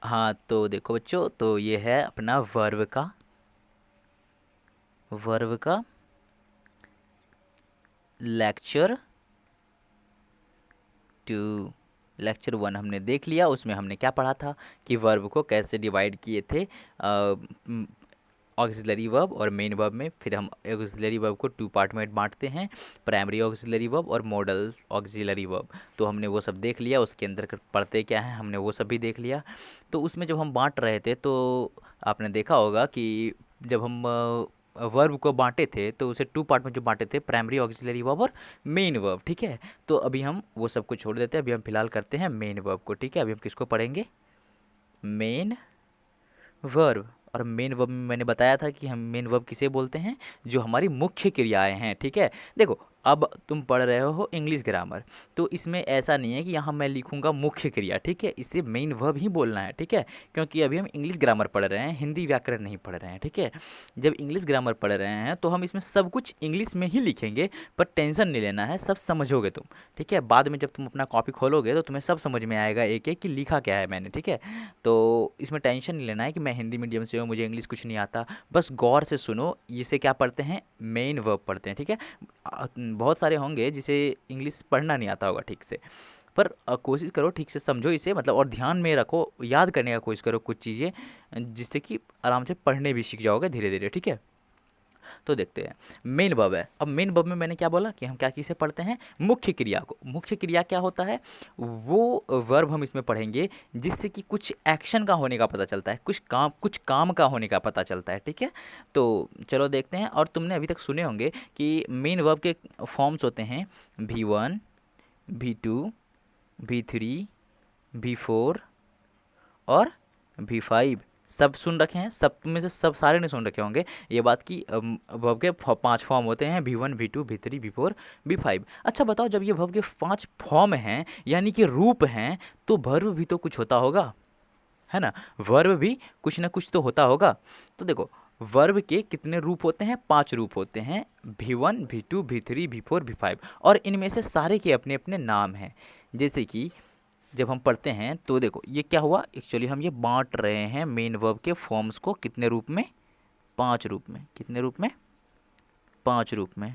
हाँ तो देखो बच्चों, तो ये है अपना वर्ब का लेक्चर 2। लेक्चर 1 हमने देख लिया। उसमें हमने क्या पढ़ा था कि वर्ब को कैसे डिवाइड किए थे ऑक्सिलरी वर्ब और मेन वर्ब में। फिर हम ऑक्सिलरी वर्ब को 2 पार्ट में बांटते हैं, प्राइमरी ऑक्सिलरी वर्ब और मॉडल ऑक्सिलरी वर्ब। तो हमने वो सब देख लिया, उसके अंदर पढ़ते क्या है हमने वो सब भी देख लिया। तो उसमें जब हम बांट रहे थे तो आपने देखा होगा कि जब हम वर्ब को बांटे थे तो उसे 2 पार्ट में जो बांटे थे, प्राइमरी ऑक्सिलरी वर्ब और मेन वर्ब। ठीक है, तो अभी हम वो सब को छोड़ देते हैं, अभी हम फिलहाल करते हैं मेन वर्ब को। ठीक है, अभी हम किसको पढ़ेंगे? Main verb. और मेन वर्ब में मैंने बताया था कि हम मेन वर्ब किसे बोलते हैं, जो हमारी मुख्य क्रियाएं हैं। ठीक है, देखो अब तुम पढ़ रहे हो इंग्लिश ग्रामर, तो इसमें ऐसा नहीं है कि यहाँ मैं लिखूंगा मुख्य क्रिया। ठीक है, इसे मेन वर्ब ही बोलना है। ठीक है, क्योंकि अभी हम इंग्लिश ग्रामर पढ़ रहे हैं, हिंदी व्याकरण नहीं पढ़ रहे हैं। ठीक है, जब इंग्लिश ग्रामर पढ़ रहे हैं तो हम इसमें सब कुछ इंग्लिश में ही लिखेंगे, पर टेंशन नहीं लेना है, सब समझोगे तुम। ठीक है, बाद में जब तुम अपना कॉपी खोलोगे तो तुम्हें सब समझ में आएगा एक एक कि लिखा क्या है मैंने। ठीक है, तो इसमें टेंशन नहीं लेना है कि मैं हिंदी मीडियम से हूँ, मुझे इंग्लिश कुछ नहीं आता। बस गौर से सुनो, इसे क्या पढ़ते हैं? मेन वर्ब पढ़ते हैं। ठीक है, बहुत सारे होंगे जिसे इंग्लिश पढ़ना नहीं आता होगा ठीक से, पर कोशिश करो ठीक से समझो इसे, मतलब और ध्यान में रखो, याद करने का कोशिश करो कुछ चीज़ें, जिससे कि आराम से पढ़ने भी सीख जाओगे धीरे धीरे। ठीक है, तो देखते हैं मेन वर्ब है। अब मेन वर्ब में मैंने क्या बोला कि हम क्या किसे पढ़ते हैं? मुख्य क्रिया को। मुख्य क्रिया क्या होता है? वो वर्ब हम इसमें पढ़ेंगे जिससे कि कुछ एक्शन का होने का पता चलता है, कुछ काम का होने का पता चलता है। ठीक है, तो चलो देखते हैं। और तुमने अभी तक सुने होंगे कि मेन वर्ब के फॉर्म्स होते हैं V1, V2, V3, V4 और V5। सब सुन रखे हैं? सब में से सब सारे नहीं सुन रखे होंगे ये बात कि वर्ब के 5 फॉर्म होते हैं, V1, V2, V3, V4, V5। अच्छा बताओ, जब ये वर्ब के 5 फॉर्म हैं यानी कि रूप हैं, तो वर्ब भी तो कुछ होता होगा, है ना? वर्ब भी कुछ ना कुछ तो होता होगा। तो देखो, वर्ब के कितने रूप होते हैं? 5 रूप होते हैं, V1, V2, V3, V4, V5। और इनमें से सारे के अपने अपने नाम हैं। जैसे कि जब हम पढ़ते हैं तो देखो ये क्या हुआ, एक्चुअली हम ये बांट रहे हैं मेन वर्ब के फॉर्म्स को कितने रूप में? 5 रूप में। कितने रूप में? 5 रूप में।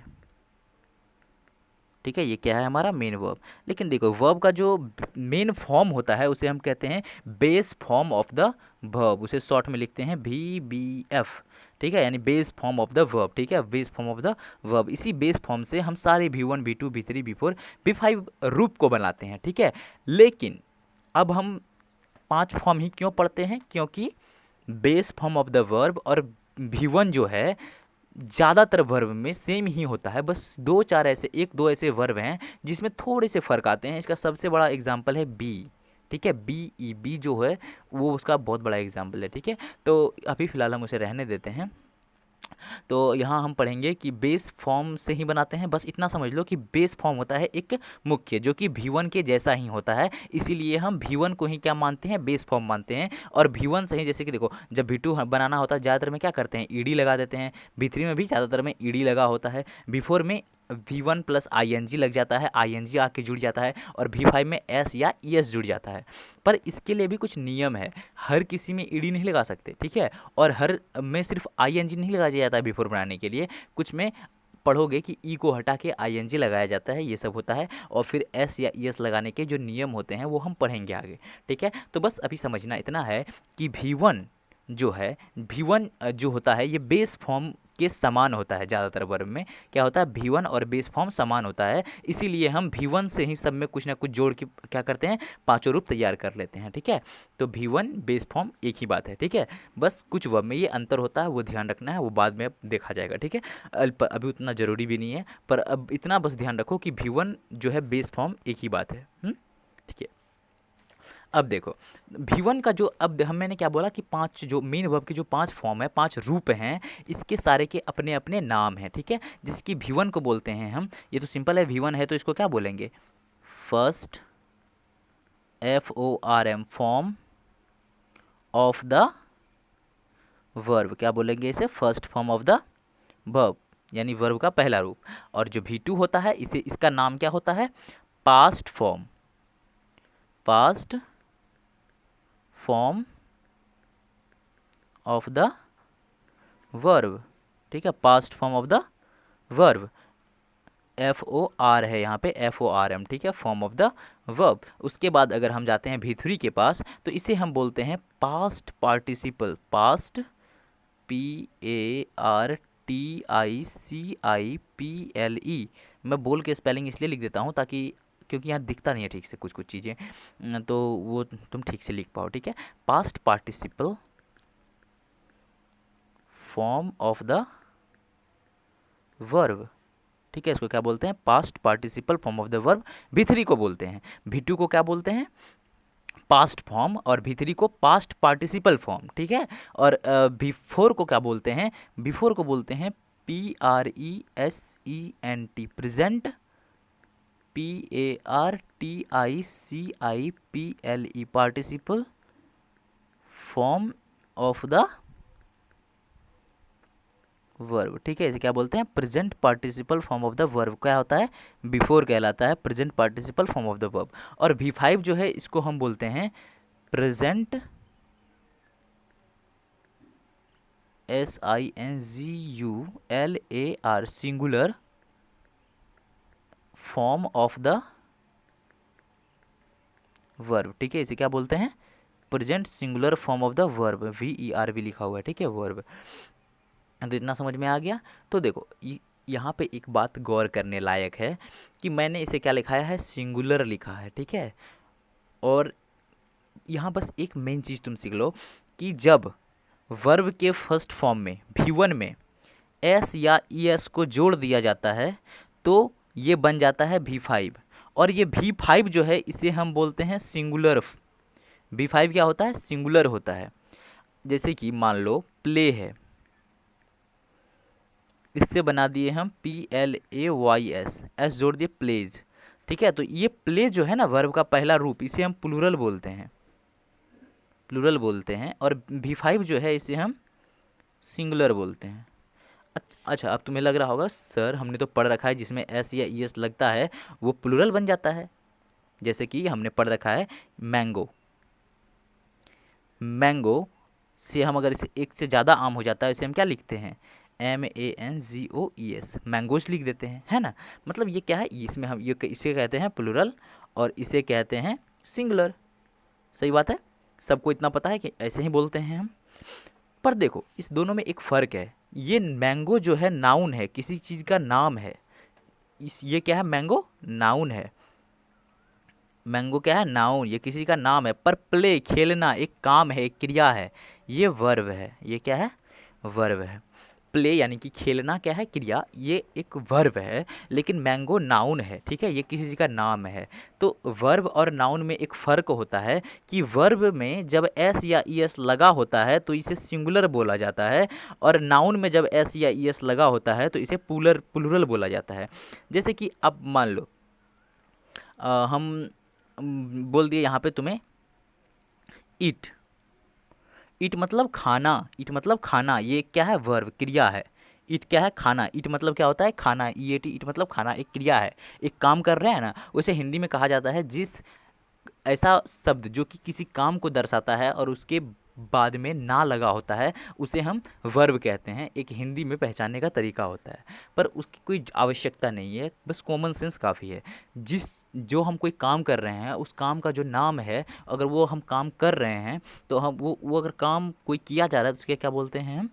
ठीक है, ये क्या है? हमारा मेन वर्ब। लेकिन देखो, वर्ब का जो मेन फॉर्म होता है उसे हम कहते हैं base form of the verb. उसे शॉर्ट में लिखते हैं VBF। ठीक है, यानी base form of the verb. ठीक है, base form of the verb. इसी बेस फॉर्म से हम सारे V1, V2, V3, V4, V5 रूप को बनाते हैं। ठीक है, लेकिन अब हम 5 फॉर्म ही क्यों पढ़ते हैं? क्योंकि base form of the verb और V1 जो है ज़्यादातर वर्ब में सेम ही होता है। बस दो चार ऐसे, एक दो ऐसे वर्ब हैं जिसमें थोड़े से फ़र्क आते हैं। इसका सबसे बड़ा एग्जाम्पल है बी। ठीक है, बी जो है वो उसका बहुत बड़ा एग्जाम्पल है। ठीक है, तो अभी फ़िलहाल हम उसे रहने देते हैं। तो यहाँ हम पढ़ेंगे कि बेस फॉर्म से ही बनाते हैं। बस इतना समझ लो कि बेस फॉर्म होता है एक मुख्य, जो कि V1 के जैसा ही होता है, इसीलिए हम V1 को ही क्या मानते हैं? बेस फॉर्म मानते हैं। और V1 से ही, जैसे कि देखो, जब V2 बनाना होता है ज़्यादातर में क्या करते हैं? ईडी लगा देते हैं। V3 में भी ज़्यादातर में ईडी लगा होता है। V4 में V1 प्लस ING लग जाता है, ING आके जुड़ जाता है। और V5 में S या ES जुड़ जाता है। पर इसके लिए भी कुछ नियम है, हर किसी में ईडी नहीं लगा सकते। ठीक है, और हर में सिर्फ ING नहीं लगाया जाता है बिफोर बनाने के लिए। कुछ में पढ़ोगे कि ई को हटा के ING लगाया जाता है, ये सब होता है। और फिर S या ES लगाने के जो नियम होते हैं वो हम पढ़ेंगे आगे। ठीक है, तो बस अभी समझना इतना है कि V1 जो है, V1 जो होता है ये बेस फॉर्म के समान होता है। ज़्यादातर वर्ब में क्या होता है? V1 और बेस फॉर्म समान होता है, इसीलिए हम V1 से ही सब में कुछ ना कुछ जोड़ के क्या करते हैं? पांचों रूप तैयार कर लेते हैं। ठीक है, तो V1 बेस फॉर्म एक ही बात है। ठीक है, बस कुछ वर्ब में ये अंतर होता है, वो ध्यान रखना है, वो बाद में अब देखा जाएगा। ठीक है, अभी उतना ज़रूरी भी नहीं है, पर अब इतना बस ध्यान रखो कि V1 जो है बेस फॉर्म एक ही बात है। ठीक है, अब देखो V1 का जो, अब हम मैंने क्या बोला कि 5 जो मेन वर्ब के जो 5 फॉर्म है, 5 रूप हैं, इसके सारे के अपने अपने नाम हैं। ठीक है, जिसकी V1 को बोलते हैं हम, ये तो सिंपल है, V1 है तो इसको क्या बोलेंगे? First FORM form of the verb. क्या बोलेंगे इसे? First form of the verb, यानी वर्ब का पहला रूप। और जो V2 होता है, इसे इसका नाम क्या होता है? Past form. Past form of the verb, ठीक है, past form of the verb, FOR है यहाँ पे, FORM, ठीक है, फॉर्म ऑफ द वर्ब। उसके बाद अगर हम जाते हैं V3 के पास, तो इसे हम बोलते हैं पास्ट पार्टिसिपल, पास्ट PARTICIPLE। मैं बोल के स्पेलिंग इसलिए लिख देता हूँ ताकि, क्योंकि यहाँ दिखता नहीं है ठीक से कुछ कुछ चीज़ें, तो वो तुम ठीक से लिख पाओ, ठीक है। Past participle form of the verb, ठीक है, इसको क्या बोलते हैं, past participle form of the verb. V3 को बोलते हैं, V2 को क्या बोलते हैं, पास्ट फॉर्म, और V3 को पास्ट पार्टिसिपल फॉर्म, ठीक है। और V4 को क्या बोलते हैं, V4 को बोलते हैं PRESENT, present, PARTICIPLE, participle form of the verb, ठीक है, इसे क्या बोलते हैं, present participle form of the verb. क्या होता है, बिफोर कहलाता है present participle form of the verb. और V5 जो है इसको हम बोलते हैं present SINGULAR, singular form of the verb, ठीक है, इसे क्या बोलते हैं, present singular form of the verb, VERB लिखा हुआ है, ठीक है, वर्ब। तो इतना समझ में आ गया। तो देखो यहाँ पे एक बात गौर करने लायक है कि मैंने इसे क्या लिखाया है, सिंगुलर लिखा है, ठीक है। और यहाँ बस एक मेन चीज़ तुम सीख लो कि जब वर्ब के फर्स्ट फॉर्म में V1 में S या ES को जोड़ दिया जाता है तो ये बन जाता है V5। और ये V5 जो है इसे हम बोलते हैं सिंगुलर। V5 क्या होता है, सिंगुलर होता है। जैसे कि मान लो प्ले है, इससे बना दिए हम PLAYS, S जोड़ दिए, प्लेज, ठीक है। तो ये प्ले जो है ना वर्ब का पहला रूप, इसे हम प्लूरल बोलते हैं, प्लूरल बोलते हैं। और V5 जो है इसे हम सिंगुलर बोलते हैं। अच्छा, अब तुम्हें लग रहा होगा सर हमने तो पढ़ रखा है जिसमें S या ES लगता है वो प्लूरल बन जाता है। जैसे कि हमने पढ़ रखा है मैंगो, मैंगो से हम अगर इसे एक से ज़्यादा आम हो जाता है इसे हम क्या लिखते हैं, MANGOES, मैंगोज लिख देते हैं, है ना। मतलब ये क्या है, इसमें हम ये इसे कहते हैं प्लूरल और इसे कहते हैं सिंगुलर। सही बात है, सबको इतना पता है कि ऐसे ही बोलते हैं हम। पर देखो इस दोनों में एक फ़र्क है, ये मैंगो जो है नाउन है, किसी चीज़ का नाम है। ये क्या है, मैंगो नाउन है, मैंगो क्या है, नाउन, ये किसी का नाम है। पर प्ले, खेलना, एक काम है, एक क्रिया है, ये वर्ब है। ये क्या है, वर्ब है। प्ले यानी कि खेलना क्या है, क्रिया, ये एक वर्ब है। लेकिन मैंगो नाउन है, ठीक है, ये किसी चीज़ का नाम है। तो वर्ब और नाउन में एक फ़र्क होता है कि वर्ब में जब S या ES लगा होता है तो इसे सिंगुलर बोला जाता है, और नाउन में जब S या ES लगा होता है तो इसे प्लूरल बोला जाता है। जैसे कि अब मान लो हम बोल दिए यहाँ पे तुम्हें ईट, ईट मतलब खाना, ईट मतलब खाना, ये क्या है, वर्ब, क्रिया है। ईट क्या है, खाना, ईट मतलब क्या होता है, खाना, EAT, ईट मतलब खाना, एक क्रिया है, एक काम कर रहे हैं ना। उसे हिंदी में कहा जाता है जिस ऐसा शब्द जो कि किसी काम को दर्शाता है और उसके बाद में ना लगा होता है उसे हम वर्ब कहते हैं। एक हिंदी में पहचानने का तरीका होता है, पर उसकी कोई आवश्यकता नहीं है, बस कॉमन सेंस काफ़ी है। जो हम कोई काम कर रहे हैं उस काम का जो नाम है, अगर वो हम काम कर रहे हैं तो हम वो अगर काम कोई किया जा रहा है तो उसके क्या बोलते हैं, हम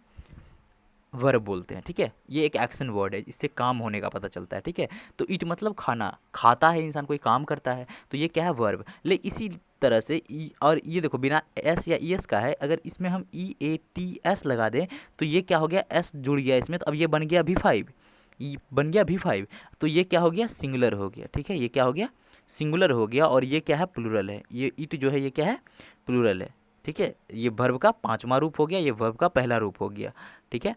वर्ब बोलते हैं, ठीक है। ये एक एक्शन वर्ड है, इससे काम होने का पता चलता है, ठीक है। तो ईट मतलब खाना, खाता है इंसान, कोई काम करता है, तो ये क्या है, वर्ब। ले इसी तरह से और ये देखो बिना S या ES का है, अगर इसमें हम EATS लगा दें तो ये क्या हो गया, S जुड़ गया इसमें, तो अब ये बन गया V5, ये बन गया V5, तो ये क्या हो गया, सिंगुलर हो गया, ठीक है। ये क्या हो गया, सिंगुलर हो गया। और ये क्या है, प्लूरल है। ये ईट जो है ये क्या है, प्लूरल है, ठीक है। ये वर्ब का पांचवा रूप हो गया, ये वर्ब का पहला रूप हो गया, ठीक है।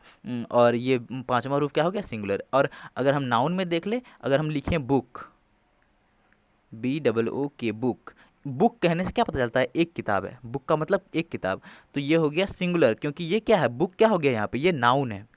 और ये पांचवा रूप क्या हो गया, सिंगुलर। और अगर हम नाउन में देख ले, अगर हम लिखें बुक, BOOK, बुक, बुक कहने से क्या पता चलता है, एक किताब है, बुक का मतलब एक किताब, तो ये हो गया सिंगुलर, क्योंकि ये क्या है, बुक क्या हो गया यहाँ पे, ये नाउन है,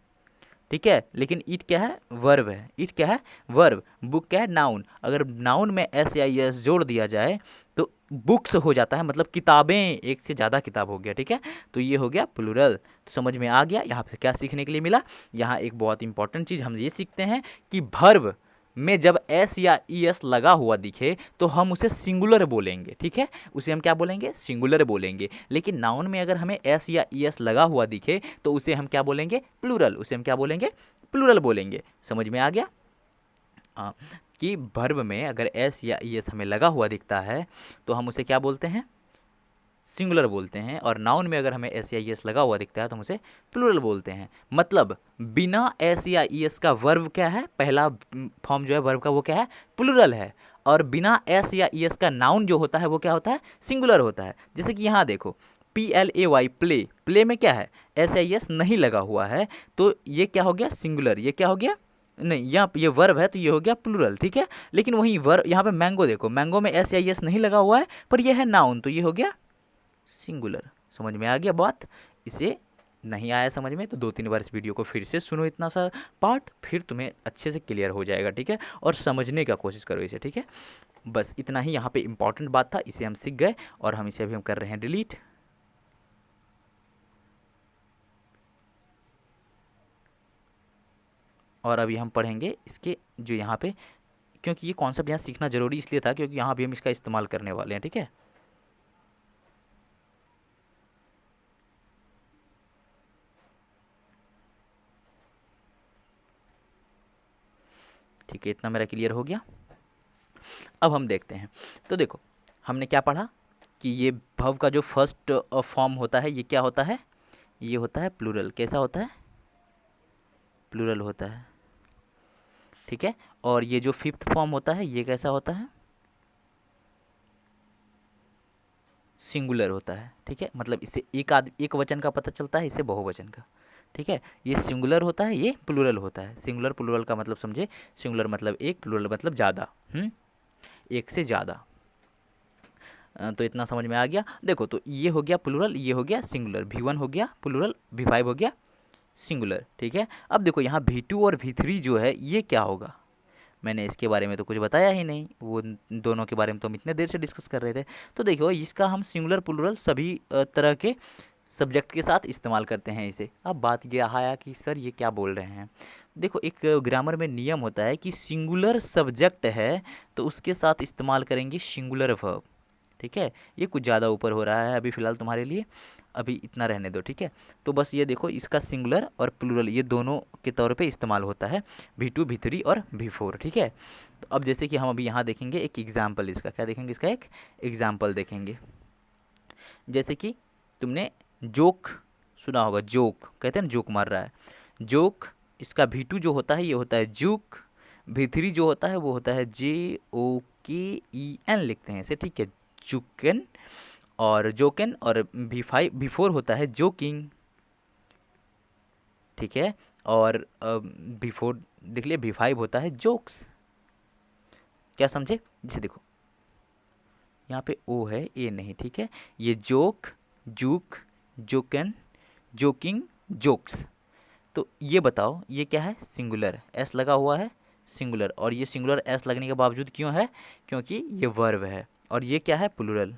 ठीक है। लेकिन ईट क्या है, वर्ब है, ईट क्या है, वर्ब, बुक क्या है, नाउन। अगर नाउन में S या ES जोड़ दिया जाए तो बुक्स हो जाता है, मतलब किताबें, एक से ज़्यादा किताब हो गया, ठीक है। तो ये हो गया प्लूरल। तो समझ में आ गया यहाँ पे क्या सीखने के लिए मिला। यहाँ एक बहुत इंपॉर्टेंट चीज़ हम ये सीखते हैं कि वर्ब में जब एस या ई एस लगा हुआ दिखे तो हम उसे सिंगुलर बोलेंगे, ठीक है, उसे हम क्या बोलेंगे, सिंगुलर बोलेंगे। लेकिन नाउन में अगर हमें एस या ई एस लगा हुआ दिखे तो उसे हम क्या बोलेंगे, प्लूरल, उसे हम क्या बोलेंगे, प्लूरल बोलेंगे। समझ में आ गया। हाँ, कि वर्ब में अगर एस या ई एस हमें लगा हुआ दिखता है तो हम उसे क्या बोलते हैं, सिंगुलर बोलते हैं। और नाउन में अगर हमें एस या ई एस लगा हुआ दिखता है तो हम उसे प्लूरल बोलते हैं। मतलब बिना एस या ई एस का वर्ब क्या है, पहला फॉर्म जो है वर्ब का वो क्या है, प्लूरल है। और बिना एस या ई एस का नाउन जो होता है वो क्या होता है, सिंगुलर होता है। जैसे कि यहाँ देखो PLAY, प्ले, प्ले में क्या है, एस या ई एस नहीं लगा हुआ है, तो ये क्या हो गया, सिंगुलर। ये क्या हो गया, नहीं, यहाँ ये वर्ब है तो ये हो गया प्लूरल, ठीक है। लेकिन वहीं वर्ब यहाँ पे मैंगो देखो, मैंगो में एस या ई एस नहीं लगा हुआ है पर ये है नाउन, तो ये हो गया सिंगुलर। समझ में आ गया बात। इसे नहीं आया समझ में तो 2-3 बार इस वीडियो को फिर से सुनो, इतना सा पार्ट, फिर तुम्हें अच्छे से क्लियर हो जाएगा, ठीक है। और समझने का कोशिश करो इसे, ठीक है। बस इतना ही यहाँ पे इंपॉर्टेंट बात था, इसे हम सीख गए और हम इसे अभी हम कर रहे हैं डिलीट। और अभी हम पढ़ेंगे इसके जो यहाँ पे, क्योंकि ये कॉन्सेप्ट यहाँ सीखना जरूरी इसलिए था क्योंकि यहाँ भी हम इसका इस्तेमाल करने वाले हैं, ठीक है। ठीक है, इतना मेरा क्लियर हो गया। अब हम देखते हैं। तो देखो हमने क्या पढ़ा कि ये भव का जो फर्स्ट फॉर्म होता है ये क्या होता है, ये होता है प्लूरल। कैसा होता है, प्लूरल होता है, ठीक है। और ये जो फिफ्थ फॉर्म होता है ये कैसा होता है, सिंगुलर होता है, ठीक है। मतलब इससे एक वचन का पता चलता है, इससे बहुवचन का, ठीक है। ये सिंगुलर होता है, ये प्लूरल होता है। सिंगुलर प्लूरल का मतलब समझे, सिंगुलर मतलब एक, प्लूरल मतलब ज़्यादा, एक से ज़्यादा। तो इतना समझ में आ गया। देखो तो ये हो गया प्लूरल, ये हो गया सिंगुलर, V1 हो गया प्लूरल, V5 हो गया सिंगुलर, ठीक है। अब देखो यहाँ V2 और V3 जो है ये क्या होगा, मैंने इसके बारे में तो कुछ बताया ही नहीं, वो दोनों के बारे में तो हम इतने देर से डिस्कस कर रहे थे। तो देखो इसका हम सिंगुलर प्लूरल सभी तरह के सब्जेक्ट के साथ इस्तेमाल करते हैं इसे। अब बात ये आया कि सर ये क्या बोल रहे हैं। देखो एक ग्रामर में नियम होता है कि सिंगुलर सब्जेक्ट है तो उसके साथ इस्तेमाल करेंगे सिंगुलर वर्ब, ठीक है। ये कुछ ज़्यादा ऊपर हो रहा है अभी फ़िलहाल तुम्हारे लिए, अभी इतना रहने दो, ठीक है। तो बस ये देखो इसका सिंगुलर और प्लूरल ये दोनों के तौर पे इस्तेमाल होता है, V2 V3 और V4, ठीक है। तो अब जैसे कि हम अभी यहाँ देखेंगे एक एग्जाम्पल, इसका क्या देखेंगे, इसका एक एग्जाम्पल देखेंगे। जैसे कि तुमने जोक सुना होगा, जोक कहते हैं ना, जोक मार रहा है, जोक। इसका V2 जो होता है ये होता है जुक, V3 जो होता है वो होता है JOKEN लिखते हैं इसे, ठीक है, जुकेन। और जोकेन। और V4 होता है जोकिंग, ठीक है। और V4 देख लिया, V5 होता है जोक्स। क्या समझे, जैसे देखो यहाँ पे ओ है, ए नहीं, ठीक है। ये जोक, जुक, जोकेन, जोकिंग, जोक्स। तो ये बताओ ये क्या है, सिंगुलर, एस लगा हुआ है, सिंगुलर। और ये सिंगुलर एस लगने के बावजूद क्यों है, क्योंकि ये वर्ब है। और ये क्या है, प्लूरल।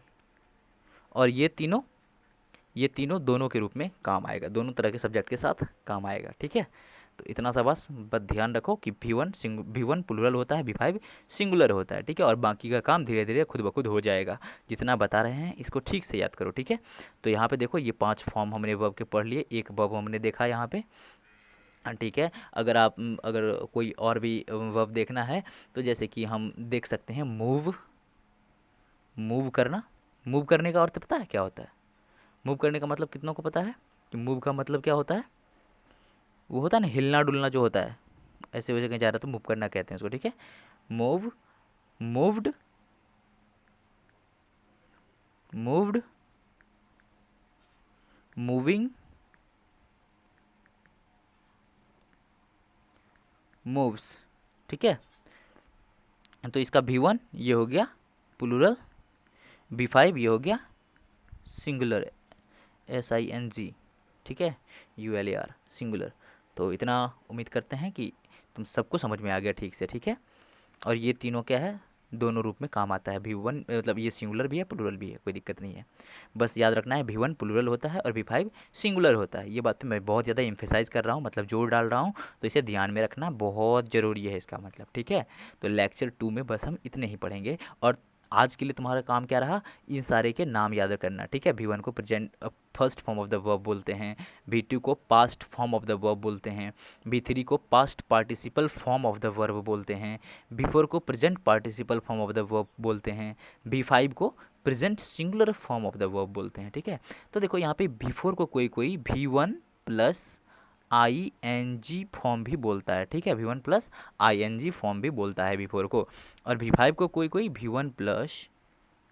और ये तीनों दोनों के रूप में काम आएगा, दोनों तरह के सब्जेक्ट के साथ काम आएगा, ठीक है। तो इतना सा बस ध्यान रखो कि V1 प्लूरल होता है, V5 सिंगुलर होता है, ठीक है। और बाकी का काम धीरे धीरे खुद ब खुद हो जाएगा, जितना बता रहे हैं इसको ठीक से याद करो, ठीक है। तो यहाँ पे देखो ये 5 फॉर्म हमने वर्ब के पढ़ लिए, एक वर्ब हमने देखा यहाँ पे, ठीक है। अगर कोई और भी वर्ब देखना है तो जैसे कि हम देख सकते हैं मूव, मूव करना। मूव करने का अर्थ पता है क्या होता है, मूव करने का मतलब कितनों को पता है कि मूव का मतलब क्या होता है, वो होता है ना हिलना डुलना जो होता है, ऐसे वैसे कहीं जा रहा है तो मूव करना कहते हैं उसको, ठीक है। Move, moved, moved, moving, moves, ठीक है। तो इसका V1 ये हो गया प्लूरल, V5 ये हो गया सिंगुलर, SING, ठीक है, ULAR सिंगुलर। तो इतना उम्मीद करते हैं कि तुम सबको समझ में आ गया ठीक से, ठीक है। और ये तीनों क्या है, दोनों रूप में काम आता है। V1 मतलब ये सिंगुलर भी है प्लूरल भी है, कोई दिक्कत नहीं है। बस याद रखना है V1 प्लूरल होता है और V5 सिंगुलर होता है। ये बात पे मैं बहुत ज़्यादा एम्फेसाइज कर रहा हूँ, मतलब जोर डाल रहा हूँ, तो इसे ध्यान में रखना बहुत ज़रूरी है इसका मतलब, ठीक है। तो लेक्चर 2 में बस हम इतने ही पढ़ेंगे, और आज के लिए तुम्हारा काम क्या रहा, इन सारे के नाम याद करना, ठीक है। V1 को present first form of the verb बोलते हैं, V2 को past form of the verb बोलते हैं, V3 को past participle form of the verb बोलते हैं, V4 को present participle form of the verb बोलते हैं, V5 को present singular form of the verb बोलते हैं, ठीक है। तो देखो यहाँ पे V4 को कोई कोई V1 प्लस ING फॉर्म भी बोलता है, ठीक है। V1 प्लस ING फॉर्म भी बोलता है V4 को, और V5 को कोई कोई V1 प्लस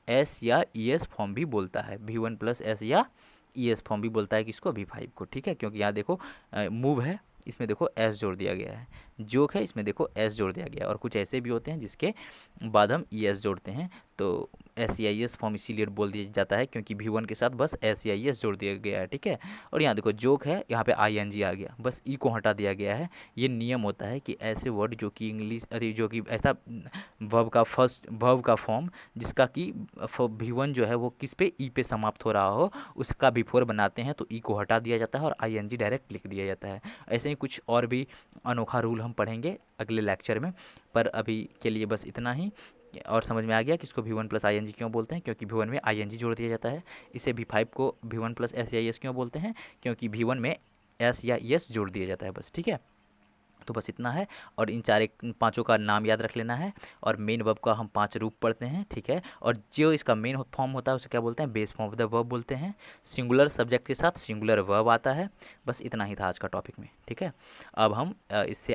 S या ES फॉर्म भी बोलता है, V1 प्लस S या ES फॉर्म भी बोलता है किसको, V5 को, ठीक है। क्योंकि यहाँ देखो मूव है, इसमें देखो S जोड़ दिया गया है, जोक है, इसमें देखो S जोड़ दिया गया है, और कुछ ऐसे भी होते हैं जिसके बाद हम ES जोड़ते हैं, तो SEIS फॉर्म इसीलिए बोल दिया जाता है क्योंकि V1 के साथ बस SEIS जोड़ दिया गया है, ठीक है। और यहाँ देखो जोक है, यहाँ पे ING आ गया, बस ई को हटा दिया गया है। ये नियम होता है कि ऐसे वर्ड जो कि इंग्लिश, अरे जो कि ऐसा वर्ब का फॉर्म जिसका कि V1 जो है वो किस पे, ई पे समाप्त हो रहा हो, उसका V4 बनाते हैं तो ई को हटा दिया जाता है और ING डायरेक्ट लिख दिया जाता है। ऐसे ही कुछ और भी अनोखा रूल हम पढ़ेंगे अगले लेक्चर में, पर अभी के लिए बस इतना ही। और समझ में आ गया कि इसको V1 प्लस ING क्यों बोलते हैं, क्योंकि V1 में ING जोड़ दिया जाता है। इसे V5 को V1 प्लस S या ES क्यों बोलते हैं, क्योंकि V1 में S या ES जोड़ दिया जाता है, बस, ठीक है। तो बस इतना है, और इन पांचों का नाम याद रख लेना है, और मेन वर्ब का हम 5 रूप पढ़ते हैं, ठीक है। और जो इसका मेन फॉर्म होता है उसे क्या बोलते हैं, base form of the verb बोलते हैं। सिंगुलर सब्जेक्ट के साथ सिंगुलर वर्ब आता है। बस इतना ही था आज का टॉपिक में, ठीक है। अब हम इससे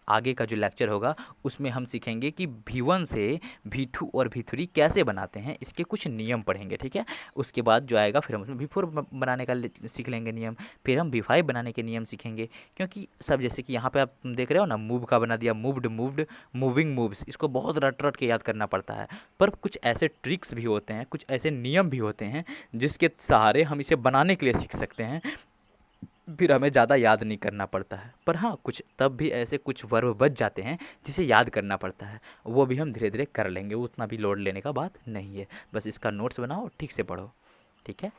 आगे का जो लेक्चर होगा उसमें हम सीखेंगे कि V1 से V2 और V3 कैसे बनाते हैं, इसके कुछ नियम पढ़ेंगे, ठीक है। उसके बाद जो आएगा फिर हम उसमें V4 बनाने का सीख लेंगे नियम, फिर हम V5 बनाने के नियम सीखेंगे। क्योंकि सब जैसे कि यहाँ पे आप देख रहे हो ना, मूव का बना दिया मूव्ड, मूव्ड, मूविंग, मूव्स, इसको बहुत रट रट के याद करना पड़ता है। पर कुछ ऐसे ट्रिक्स भी होते हैं, कुछ ऐसे नियम भी होते हैं जिसके सहारे हम इसे बनाने के लिए सीख सकते हैं, फिर हमें ज़्यादा याद नहीं करना पड़ता है। पर हाँ, कुछ तब भी ऐसे कुछ वर्ब बच जाते हैं जिसे याद करना पड़ता है, वो भी हम धीरे धीरे कर लेंगे, उतना भी लोड लेने का बात नहीं है। बस इसका नोट्स बनाओ, ठीक से पढ़ो, ठीक है।